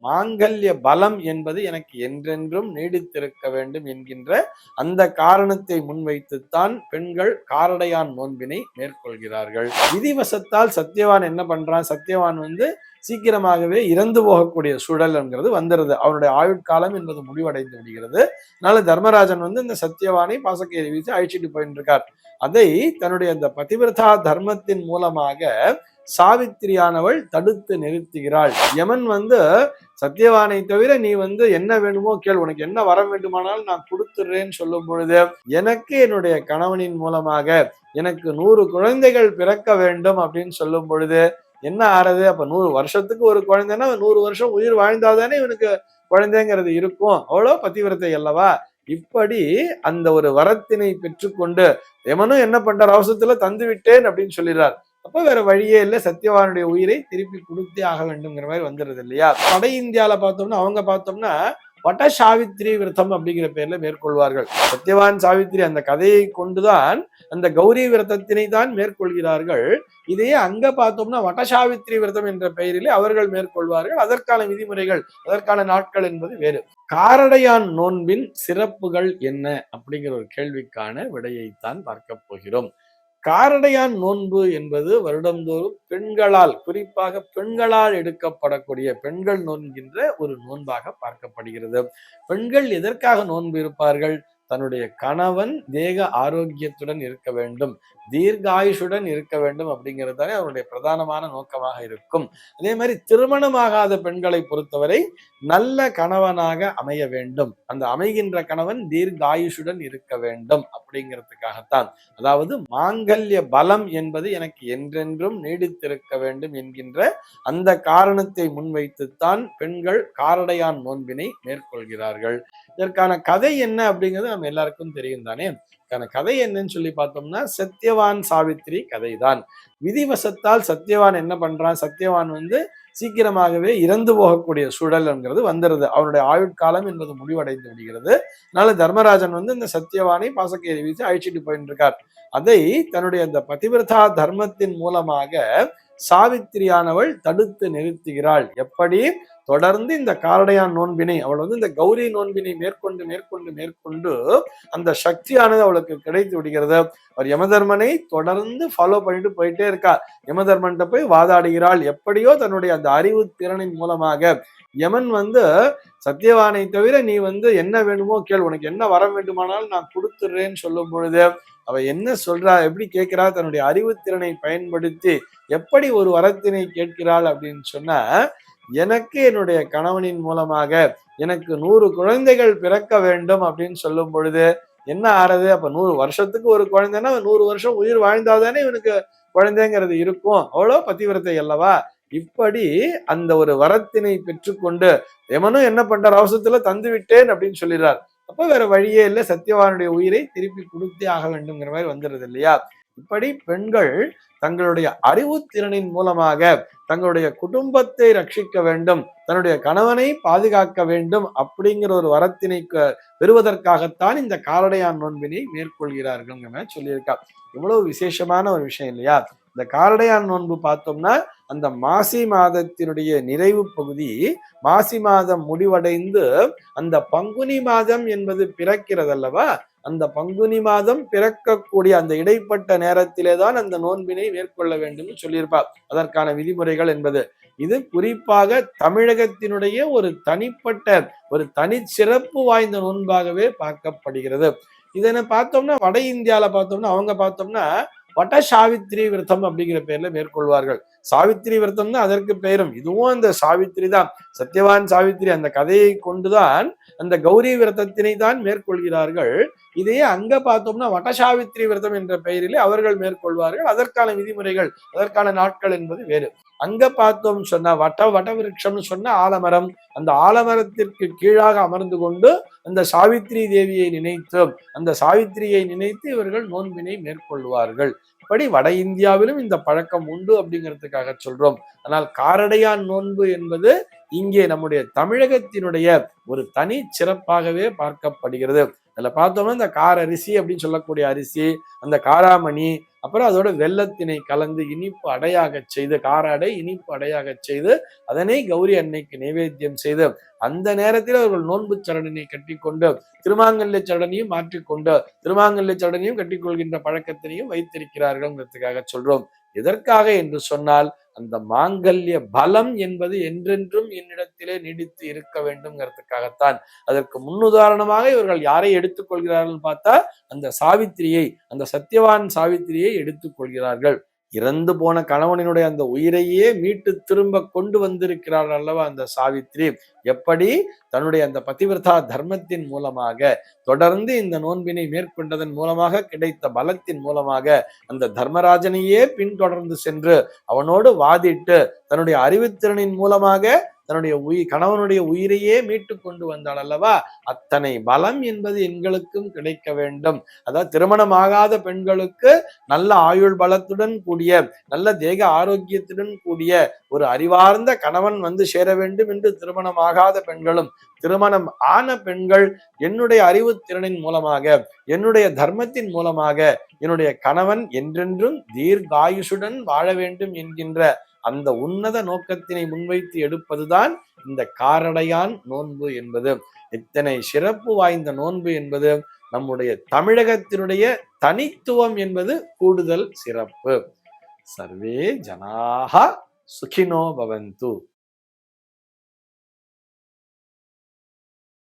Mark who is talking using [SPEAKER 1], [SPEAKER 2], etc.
[SPEAKER 1] மாங்கல்ய பலம் என்பது எனக்கு என்றென்றும் நீடித்திருக்க வேண்டும் என்கின்ற அந்த காரணத்தை முன்வைத்துத்தான் பெண்கள் காரடையான் நோன்பினை மேற்கொள்கிறார்கள். விதிவசத்தால் சத்தியவான் என்ன பண்றான்? சத்தியவான் சீக்கிரமாகவே இறந்து போகக்கூடிய சூழல்ங்கிறது வந்துருது. அவருடைய ஆயுட்காலம் என்பது முடிவடைந்து விடுகிறது. அதனால தர்மராஜன் இந்த சத்தியவானை பாசக்கேரி வீசி அழிச்சிட்டு போயிட்டு இருக்கார். அதை தன்னுடைய அந்த பதிவிரதா தர்மத்தின் மூலமாக சாவித்திரியானவள் தடுத்து நிறுத்துகிறாள். யமன் சத்தியவானை தவிர நீ என்ன வேண்டுமோ கேள், உனக்கு என்ன வர வேண்டுமானாலும் நான் கொடுத்துடுறேன்னு சொல்லும் பொழுது, எனக்கு என்னுடைய கணவனின் மூலமாக எனக்கு 100 குழந்தைகள் பிறக்க வேண்டும் அப்படின்னு சொல்லும் பொழுது என்ன ஆறது? அப்ப 100 வருஷத்துக்கு ஒரு குழந்தைன்னா 100 வருஷம் உயிர் வாழ்ந்தாதானே இவனுக்கு குழந்தைங்கிறது இருக்கும். அவ்வளோ பதிவிரத்தை அல்லவா? இப்படி அந்த ஒரு வரத்தினை பெற்றுக்கொண்டு யமனும் என்ன பண்றார்? அவசரத்துல தந்து விட்டேன் அப்படின்னு சொல்லிடுறார். அப்ப வேற வழியே இல்லை, சத்தியவானுடைய உயிரை திருப்பி கொடுத்தே ஆக வேண்டும்ங்கிற மாதிரி வந்துருது இல்லையா? வட இந்தியால பார்த்தோம்னா வட சாவித்திரி விரதம் அப்படிங்கிற பேர்ல மேற்கொள்வார்கள். சத்தியவான் சாவித்திரி அந்த கதையை கொண்டுதான் அந்த கௌரி விரதத்தினை தான் மேற்கொள்கிறார்கள். இதையே அங்க பார்த்தோம்னா வட சாவித்திரி விரதம் என்ற பெயரிலே அவர்கள் மேற்கொள்வார்கள். அதற்கான விதிமுறைகள், அதற்கான நாட்கள் என்பது வேறு. காரடையான் நோன்பின் சிறப்புகள் என்ன அப்படிங்கிற ஒரு கேள்விக்கான விடையைத்தான் பார்க்க போகிறோம். காரடையான் நோன்பு என்பது வருடந்தோறும் பெண்களால், குறிப்பாக பெண்களால் எடுக்கப்படக்கூடிய, பெண்கள் நோன்கின்ற ஒரு நோன்பாக பார்க்கப்படுகிறது. பெண்கள் எதற்காக நோன்பு இருப்பார்கள்? தன்னுடைய கணவன் தேக ஆரோக்கியத்துடன் இருக்க வேண்டும், தீர்காயுஷுடன் இருக்க வேண்டும் அப்படிங்கிறது தானே அவருடைய பிரதானமான நோக்கமாக இருக்கும். அதே மாதிரி திருமணமாகாத பெண்களை பொறுத்தவரை நல்ல கணவனாக அமைய வேண்டும், அந்த அமைகின்ற கணவன் தீர்காயுஷுடன் இருக்க வேண்டும் அப்படிங்கிறதுக்காகத்தான். அதாவது மாங்கல்ய பலம் என்பது எனக்கு என்றென்றும் நீடித்திருக்க வேண்டும் என்கின்ற அந்த காரணத்தை முன்வைத்துத்தான் பெண்கள் காரடையான் நோன்பினை மேற்கொள்கிறார்கள். இதற்கான கதை என்ன அப்படிங்கிறது நம்ம எல்லாருக்கும் தெரியும் தானே. கதை என்னன்னு சொல்லி பார்த்தோம்னா சத்தியவான் சாவித்திரி கதை தான். விதிவசத்தால் சத்தியவான் என்ன பண்றான்? சத்தியவான் சீக்கிரமாகவே இறந்து போகக்கூடிய சூழல்ங்கிறது வந்துருது. அவருடைய ஆயுட்காலம் என்பது முடிவடைந்து விடுகிறது. அதனால தர்மராஜன் இந்த சத்தியவானை பாசக்கேரி வீசி அழிச்சிட்டு போயிட்டு இருக்கார். அதை தன்னுடைய அந்த பதிவிரதா தர்மத்தின் மூலமாக சாவித்திரியானவள் தடுத்து நிறுத்துகிறாள். எப்படி? தொடர்ந்து இந்த காரடையான் நோன்பினை அவள் இந்த கௌரி நோன்பினை மேற்கொண்டு அந்த சக்தியானது அவளுக்கு கிடைத்து விடுகிறது. அவர் யமதர்மனை தொடர்ந்து ஃபாலோ பண்ணிட்டு போயிட்டே இருக்கா. யமதர்மன்ட்ட போய் வாதாடுகிறாள். எப்படியோ தன்னுடைய அந்த அறிவு திறனின் மூலமாக யமன் சத்தியவானை தவிர நீ என்ன வேணுமோ கேள், உனக்கு என்ன வர வேண்டுமானாலும் நான் கொடுத்துடுறேன்னு சொல்லும் பொழுது அவ என்ன சொல்றா, எப்படி கேட்கிறா? தன்னுடைய அறிவு திறனை பயன்படுத்தி எப்படி ஒரு வரத்தினை கேட்கிறாள் அப்படின்னு சொன்னா, எனக்கு என்னுடைய கணவனின் மூலமாக எனக்கு 100 குழந்தைகள் பிறக்க வேண்டும் அப்படின்னு சொல்லும் பொழுது என்ன ஆறது? அப்ப 100 வருஷத்துக்கு ஒரு குழந்தைன்னா 100 வருஷம் உயிர் வாழ்ந்தாதானே இவனுக்கு குழந்தைங்கிறது இருக்கும். அவ்வளோ பதிவிரத்தை அல்லவா? இப்படி அந்த ஒரு வரத்தினை பெற்றுக்கொண்டு யமனும் என்ன பண்றார்? அவசரத்துல தந்து விட்டேன் அப்படின்னு சொல்லிடுறார். அப்ப வேற வழியே இல்லை, சத்தியவானுடைய உயிரை திருப்பி கொடுத்தே ஆக வேண்டும்ங்கிற மாதிரி வந்துருது இல்லையா? இப்படி பெண்கள் தங்களுடைய அறிவு திறனின் மூலமாக தங்களுடைய குடும்பத்தை ரட்சிக்க வேண்டும், தன்னுடைய கணவனை பாதுகாக்க வேண்டும் அப்படிங்கிற ஒரு வரத்தினை பெறுவதற்காகத்தான் இந்த காரடையான் நோன்பினை மேற்கொள்கிறார்கள் சொல்லியிருக்கா. இவ்வளவு விசேஷமான ஒரு விஷயம் இல்லையா? இந்த காரடையான் நோன்பு பார்த்தோம்னா அந்த மாசி மாதத்தினுடைய நிறைவு பகுதி, மாசி மாதம் முடிவடைந்து அந்த பங்குனி மாதம் என்பது பிறக்கிறது அல்லவா? அந்த பங்குனி மாதம் பிறக்கக்கூடிய அந்த இடைப்பட்ட நேரத்திலே தான் அந்த நோன்பினை மேற்கொள்ள வேண்டும் சொல்லியிருப்பார். அதற்கான விதிமுறைகள் என்பது இது குறிப்பாக தமிழகத்தினுடைய ஒரு தனிப்பட்ட, ஒரு தனி சிறப்பு வாய்ந்த நோன்பாகவே பார்க்கப்படுகிறது. இதனை பார்த்தோம்னா வட இந்தியால பார்த்தோம்னா வட சாவித்திரி விரதம் அப்படிங்கிற பேர்ல மேற்கொள்வார்கள். சாவித்திரி விரதம் தான் அதற்கு பெயரும். இதுவும் அந்த சாவித்திரி தான், சத்தியவான் சாவித்திரி அந்த கதையை கொண்டுதான் அந்த கௌரி விரதத்தினை தான் மேற்கொள்கிறார்கள். இதையே அங்க பார்த்தோம்னா வட சாவித்திரி விரதம் என்ற பெயரிலே அவர்கள் மேற்கொள்வார்கள். அதற்கான விதிமுறைகள், அதற்கான நாட்கள் என்பது வேறு. அங்க பார்த்தோம் சொன்னா வட விருட்சம்னு சொன்ன ஆலமரம், அந்த ஆலமரத்திற்கு கீழாக அமர்ந்து கொண்டு அந்த சாவித்திரி தேவியை நினைத்து, அந்த சாவித்திரியை நினைத்து இவர்கள் நோன்பினை மேற்கொள்வார்கள். இப்படி வட இந்தியாவிலும் இந்த பழக்கம் உண்டு அப்படிங்கிறதுக்காக சொல்றோம். ஆனால் காரடையான் நோன்பு என்பது இங்கே நம்முடைய தமிழகத்தினுடைய ஒரு தனி சிறப்பாகவே பார்க்கப்படுகிறது. அதுல பார்த்தோம்னா இந்த கார அரிசி அப்படின்னு சொல்லக்கூடிய அரிசி, அந்த காராமணி, அப்புறம் அதோட வெல்லத்தினை கலந்து இனிப்பு அடையாக செய்து, கார அடை இனிப்பு அடையாக செய்து அதனை கௌரி அன்னைக்கு நைவேத்தியம் செய்து அந்த நேரத்தில் அவர்கள் நோன்பு சரடனை கட்டிக்கொண்டு திருமாங்கல்ய சரடனையும் மாற்றிக்கொண்டு திருமாங்கல்ய சரடனையும் கட்டிக்கொள்கின்ற பழக்கத்தினையும் வைத்திருக்கிறார்கள்ங்கிறதுக்காக சொல்றோம். எதற்காக என்று சொன்னால் அந்த மாங்கல்ய பலம் என்பது என்றென்றும் என்னிடத்திலே நீடித்து இருக்க வேண்டும்ங்கிறதுக்காகத்தான். அதற்கு முன்னுதாரணமாக இவர்கள் யாரை எடுத்துக்கொள்கிறார்கள் பார்த்தா அந்த சாவித்திரியை, அந்த சத்தியவான் சாவித்திரியை எடுத்துக்கொள்கிறார்கள். இறந்து போன கணவனினுடைய அந்த உயிரையே மீட்டு திரும்ப கொண்டு வந்திருக்கிறார் அல்லவா அந்த சாவித்திரி. எப்படி தன்னுடைய அந்த பதிவிரதா தர்மத்தின் மூலமாக தொடர்ந்து இந்த நோன்பினை மேற்கொண்டதன் மூலமாக கிடைத்த பலத்தின் மூலமாக அந்த தர்மராஜனையே பின்தொடர்ந்து சென்று அவனோடு வாதிட்டு தன்னுடைய அறிவுத்திறனின் மூலமாக தன்னுடைய கணவனுடைய உயிரையே மீட்டு கொண்டு வந்தாள் அல்லவா. அத்தனை பலம் என்பது எங்களுக்கும் கிடைக்க வேண்டும். அதாவது திருமணமாகாத பெண்களுக்கு நல்ல ஆயுள் பலத்துடன் கூடிய நல்ல தேக ஆரோக்கியத்துடன் கூடிய ஒரு அறிவார்ந்த கணவன் வந்து சேர வேண்டும் என்று திருமணமாகாத பெண்களும், திருமணம் ஆன பெண்கள் என்னுடைய அறிவு திறனின் மூலமாக என்னுடைய தர்மத்தின் மூலமாக என்னுடைய கணவன் என்றென்றும் தீர்காயுஷுடன் வாழ வேண்டும் என்கின்ற அந்த உன்னத நோக்கத்தினை முன்வைத்து எடுப்பதுதான் இந்த காரடையான் நோன்பு என்பது. இத்தனை சிறப்பு வாய்ந்த நோன்பு என்பது நம்முடைய தமிழகத்தினுடைய தனித்துவம் என்பது கூடுதல் சிறப்பு. சர்வே ஜனாஹ சுகினோ பவந்து.